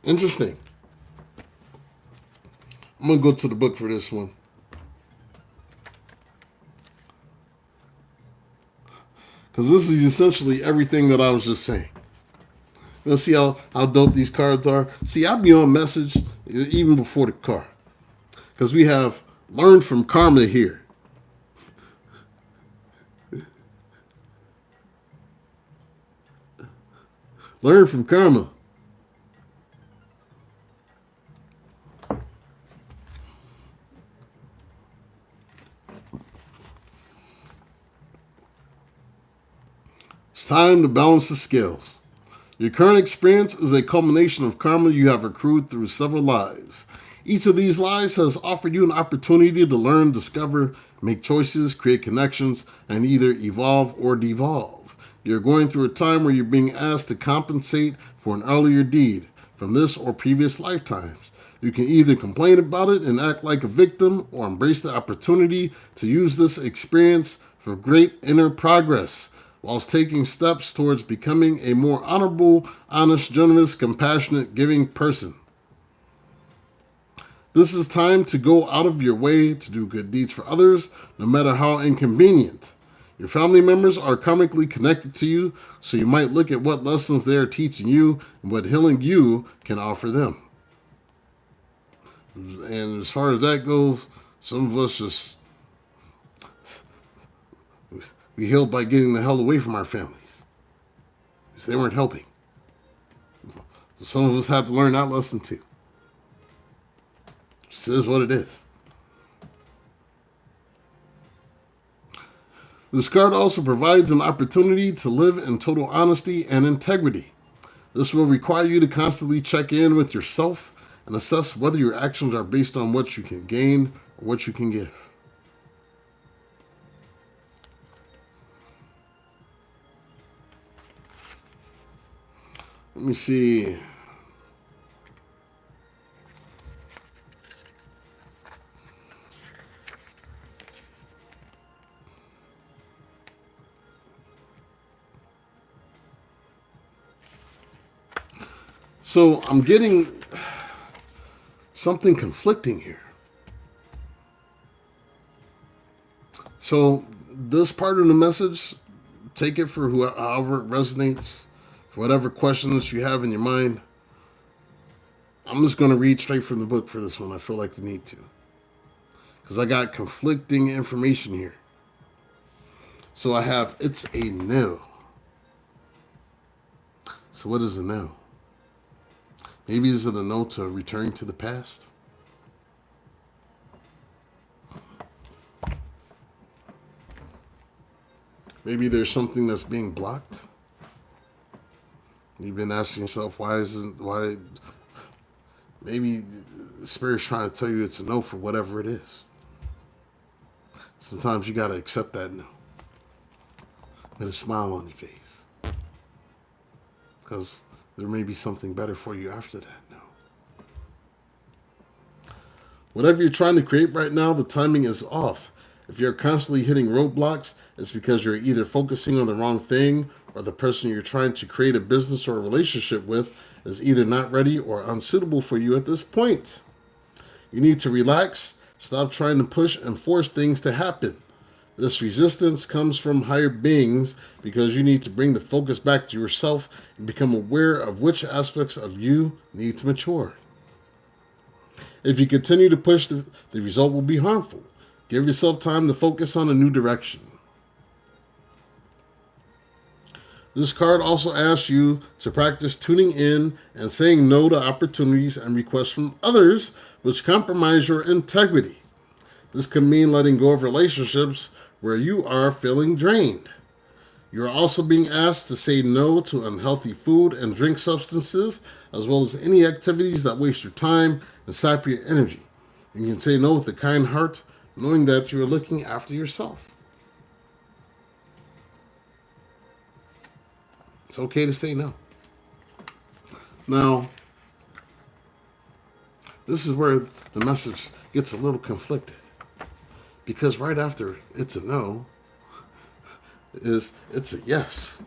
Interesting. I'm going to go to the book for this one. Because this is essentially everything that I was just saying. Let's see how dope these cards are. See, I'll be on message even before the card. Because we have learned from karma here. Learn from karma. It's time to balance the scales. Your current experience is a culmination of karma you have accrued through several lives. Each of these lives has offered you an opportunity to learn, discover, make choices, create connections, and either evolve or devolve. You're going through a time where you're being asked to compensate for an earlier deed from this or previous lifetimes. You can either complain about it and act like a victim, or embrace the opportunity to use this experience for great inner progress, whilst taking steps towards becoming a more honorable, honest, generous, compassionate, giving person. This is time to go out of your way to do good deeds for others, no matter how inconvenient. Your family members are karmically connected to you, so you might look at what lessons they are teaching you and what healing you can offer them. And as far as that goes, some of us just, we healed by getting the hell away from our families, because they weren't helping. So some of us have to learn that lesson too. It is what it is. This card also provides an opportunity to live in total honesty and integrity. This will require you to constantly check in with yourself and assess whether your actions are based on what you can gain or what you can give. Let me see. So I'm getting something conflicting here. So this part of the message, take it for however it resonates, for whatever questions you have in your mind. I'm just going to read straight from the book for this one. I feel like the need to. Because I got conflicting information here. So I have, it's a no. So what is a no? Maybe is it a no to return to the past? Maybe there's something that's being blocked. You've been asking yourself, why? Maybe the Spirit's trying to tell you it's a no for whatever it is. Sometimes you got to accept that no. With a smile on your face. Because there may be something better for you after that no. Whatever you're trying to create right now, the timing is off. If you're constantly hitting roadblocks, it's because you're either focusing on the wrong thing or the person you're trying to create a business or a relationship with is either not ready or unsuitable for you at this point. You need to relax, stop trying to push and force things to happen. This resistance comes from higher beings because you need to bring the focus back to yourself and become aware of which aspects of you need to mature. If you continue to push, the result will be harmful. Give yourself time to focus on a new direction. This card also asks you to practice tuning in and saying no to opportunities and requests from others which compromise your integrity. This can mean letting go of relationships where you are feeling drained. You are also being asked to say no to unhealthy food and drink substances, as well as any activities that waste your time and sap your energy. You can say no with a kind heart, knowing that you are looking after yourself. It's okay to say no. Now, this is where the message gets a little conflicted. Because right after it's a no, it's a yes.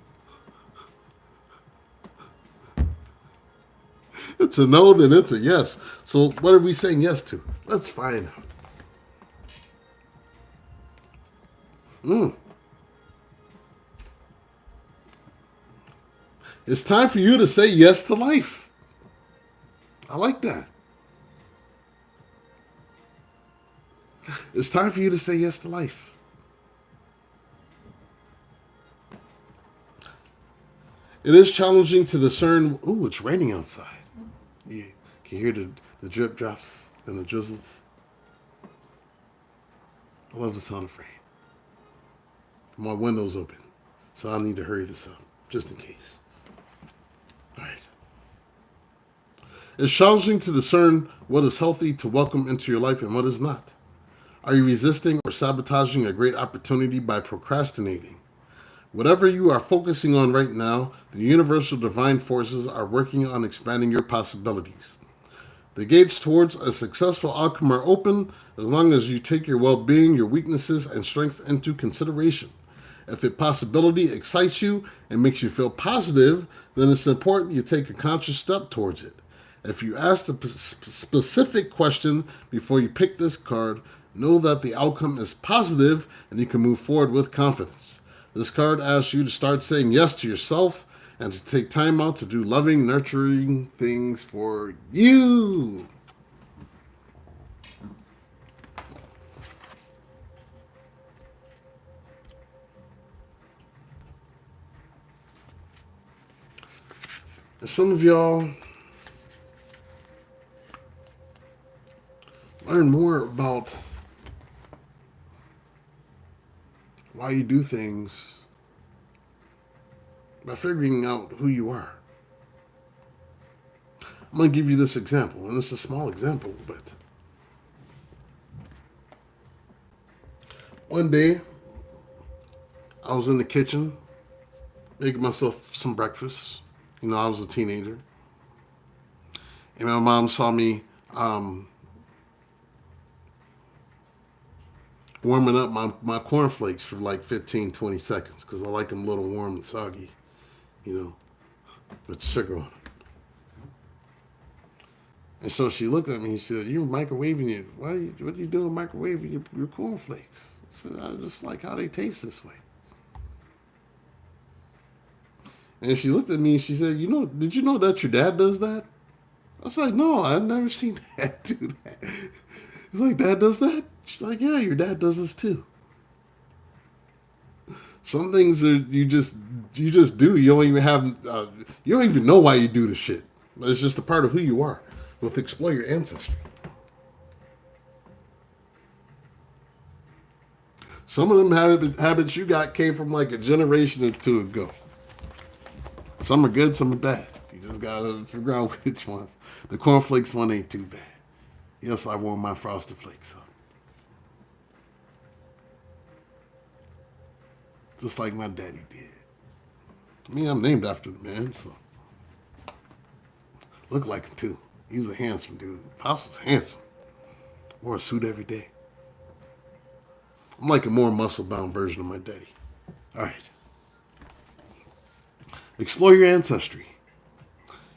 It's a no, then it's a yes. So what are we saying yes to? Let's find out. It's time for you to say yes to life. I like that. It's time for you to say yes to life. It is challenging to discern. Ooh, it's raining outside. You can hear the drip drops and the drizzles. I love the sound of rain. My window's open, so I need to hurry this up, just in case. All right. It's challenging to discern what is healthy to welcome into your life and what is not. Are you resisting or sabotaging a great opportunity by procrastinating? Whatever you are focusing on right now, the universal divine forces are working on expanding your possibilities. The gates towards a successful outcome are open as long as you take your well-being, your weaknesses, and strengths into consideration. If a possibility excites you and makes you feel positive, then it's important you take a conscious step towards it. If you ask a specific question before you pick this card, know that the outcome is positive and you can move forward with confidence. This card asks you to start saying yes to yourself and to take time out to do loving, nurturing things for you. And some of y'all learn more about why you do things by figuring out who you are. I'm going to give you this example, and it's a small example, but one day I was in the kitchen making myself some breakfast. You know, I was a teenager. And my mom saw me warming up my cornflakes for like 15, 20 seconds because I like them a little warm and soggy, you know, with sugar on them. And so she looked at me and she said, "You're microwaving it. What are you doing microwaving your cornflakes?" I said, "I just like how they taste this way." And she looked at me and she said, "Did you know that your dad does that?" I was like, "No, I've never seen Dad do that." He's like, "Dad does that?" She's like, "Yeah, your dad does this too." Some things are you just do. You don't even know why you do the shit. It's just a part of who you are. With explore your ancestry. Some of them habits you got came from like a generation or two ago. Some are good, some are bad. You just gotta figure out which ones. The cornflakes one ain't too bad. Yes, I warm my frosted flakes up. Just like my daddy did. I mean, I'm named after the man, so look like him too. He was a handsome dude. Pops was handsome. Wore a suit every day. I'm like a more muscle-bound version of my daddy. All right. Explore your ancestry.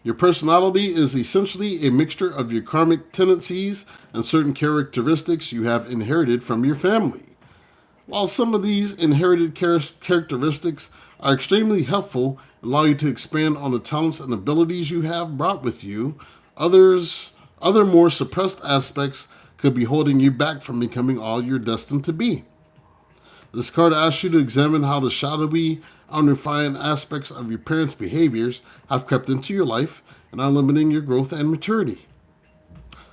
Your personality is essentially a mixture of your karmic tendencies and certain characteristics you have inherited from your family. While some of these inherited characteristics are extremely helpful and allow you to expand on the talents and abilities you have brought with you, other more suppressed aspects could be holding you back from becoming all you're destined to be. This card asks you to examine how the shadowy, unrefined aspects of your parents' behaviors have crept into your life and are limiting your growth and maturity.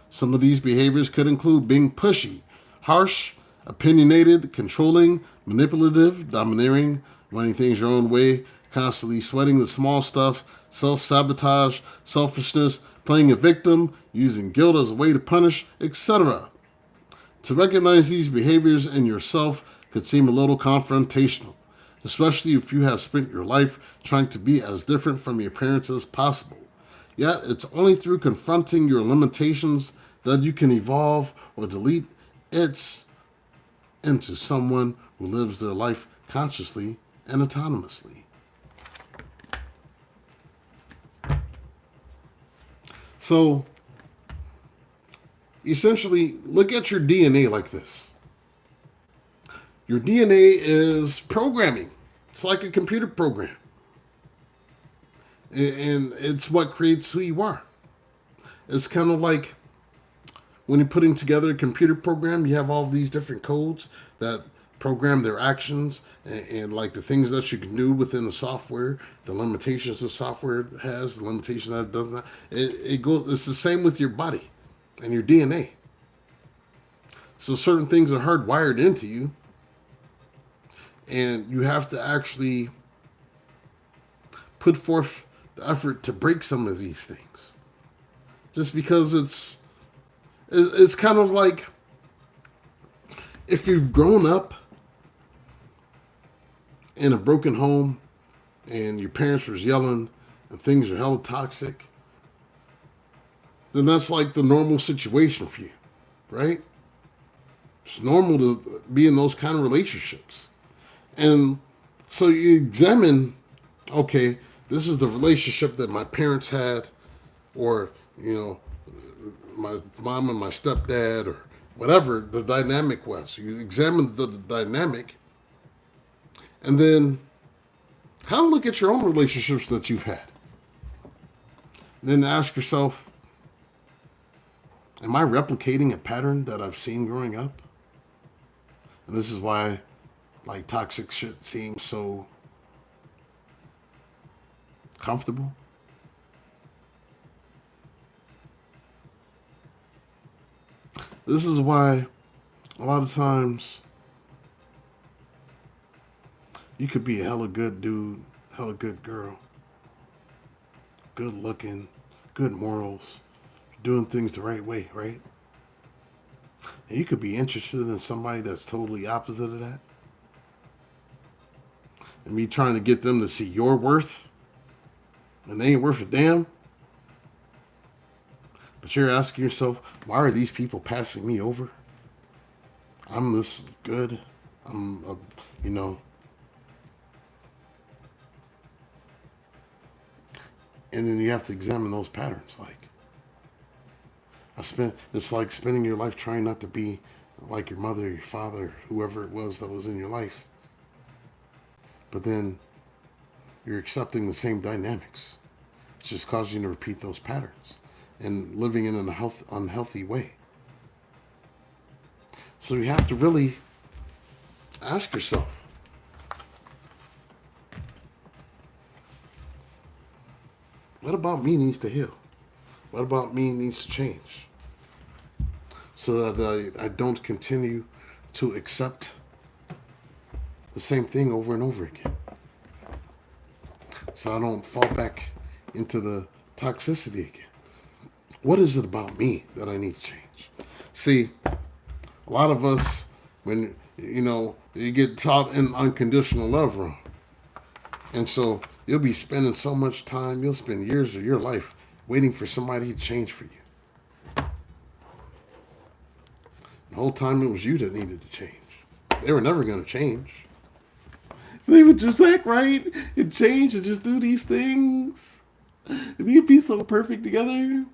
Some of these behaviors could include being pushy, harsh, opinionated, controlling, manipulative, domineering, wanting things your own way, constantly sweating the small stuff, self-sabotage, selfishness, playing a victim, using guilt as a way to punish, etc. To recognize these behaviors in yourself could seem a little confrontational, especially if you have spent your life trying to be as different from your parents as possible. Yet, it's only through confronting your limitations that you can evolve or delete it into someone who lives their life consciously and autonomously. So, essentially, look at your DNA like this. Your DNA is programming. It's like a computer program. And it's what creates who you are. It's kind of like when you're putting together a computer program, you have all these different codes that program their actions and like the things that you can do within the software, the limitations the software has, the limitations that it doesn't have. It goes. It's the same with your body and your DNA. So certain things are hardwired into you, and you have to actually put forth the effort to break some of these things. Just because it's kind of like if you've grown up in a broken home and your parents was yelling and things are hella toxic, then that's like the normal situation for you, right? It's normal to be in those kind of relationships. And so you examine, okay, this is the relationship that my parents had, or, my mom and my stepdad, or whatever the dynamic was. You examine the dynamic and then kind of look at your own relationships that you've had. And then ask yourself, am I replicating a pattern that I've seen growing up? And this is why, like, toxic shit seems so comfortable. This is why a lot of times you could be a hella good dude, hella good girl, good looking, good morals, doing things the right way, right? And you could be interested in somebody that's totally opposite of that. And me trying to get them to see your worth, and they ain't worth a damn. But you're asking yourself, why are these people passing me over? I'm this good. I'm, you know. And then you have to examine those patterns. Like, it's like spending your life trying not to be like your mother, your father, whoever it was that was in your life. But then you're accepting the same dynamics. It's just causing you to repeat those patterns and living in an unhealthy way. So you have to really ask yourself, what about me needs to heal? What about me needs to change? So that I don't continue to accept the same thing over and over again. So I don't fall back into the toxicity again. What is it about me that I need to change? See, a lot of us, when, you get taught in unconditional love wrong. And so you'll be spending so much time, you'll spend years of your life waiting for somebody to change for you. The whole time it was you that needed to change. They were never going to change. They would just act right and change and just do these things. And we'd be so perfect together.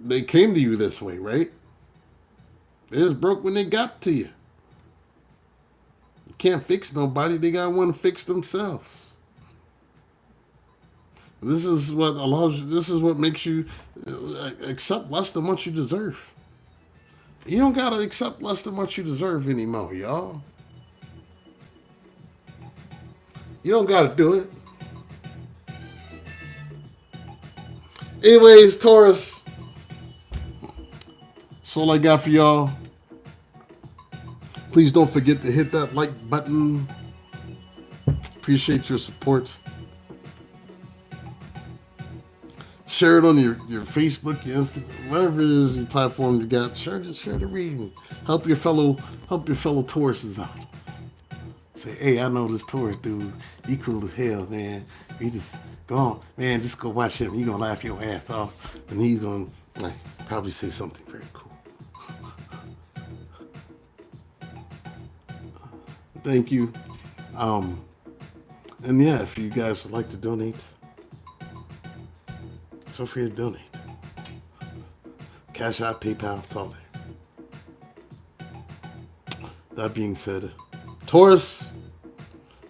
They came to you this way, right? They just broke when they got to you. You can't fix nobody. They got to want to fix themselves. This is what allows you, this is what makes you accept less than what you deserve. You don't got to accept less than what you deserve anymore, y'all. You don't got to do it. Anyways, Taurus, that's all I got for y'all. Please don't forget to hit that like button. Appreciate your support. Share it on your Facebook, your Instagram, whatever it is, your platform you got. Share the reading. Help your fellow Tauruses out. Say, hey, I know this Taurus dude. He cool as hell, man. He just go on, man. Just go watch him. You gonna laugh your ass off, and he's gonna probably say something very cool. Thank you. And yeah, if you guys would like to donate, feel free to donate. Cash App, PayPal, it's all there. That being said, Taurus,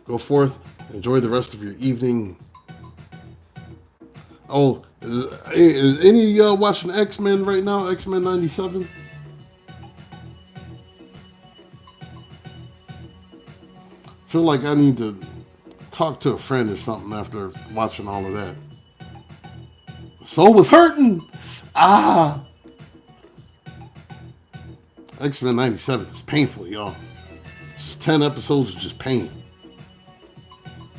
go forth, enjoy the rest of your evening. Oh, is any of y'all watching X-Men right now? X-Men 97? Feel like I need to talk to a friend or something after watching all of that. Soul was hurting. X-Men 97 is painful, y'all. It's 10 episodes of just pain.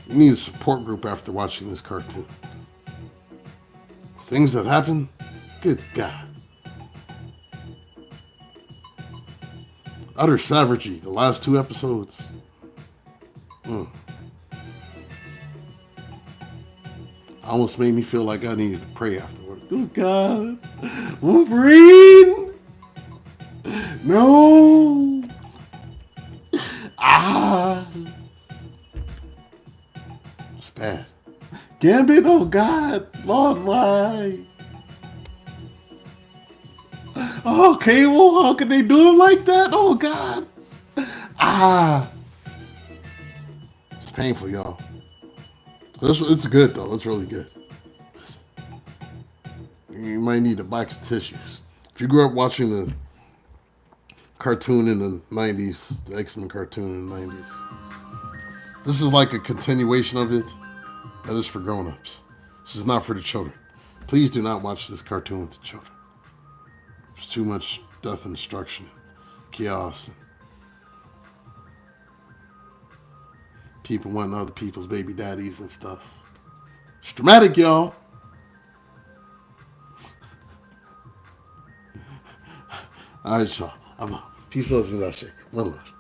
You need a support group after watching this cartoon. Things that happen, good God. Utter savagery, the last 2 episodes. Almost made me feel like I needed to pray afterward. Oh God, Wolverine! No! It's bad. Gambit, oh God, Lord, why? Oh, Cable, how could they do him like that? Oh God. It's painful, y'all. It's good though. It's really good. You might need a box of tissues. If you grew up watching the cartoon in the 90s, the X-Men cartoon in the 90s, this is like a continuation of it. That is for grown-ups. This is not for the children. Please do not watch this cartoon with the children. There's too much death and destruction, chaos. People wanting other people's baby daddies and stuff. It's dramatic, y'all. All right, y'all. I'm out. Peace, love, and love. One love.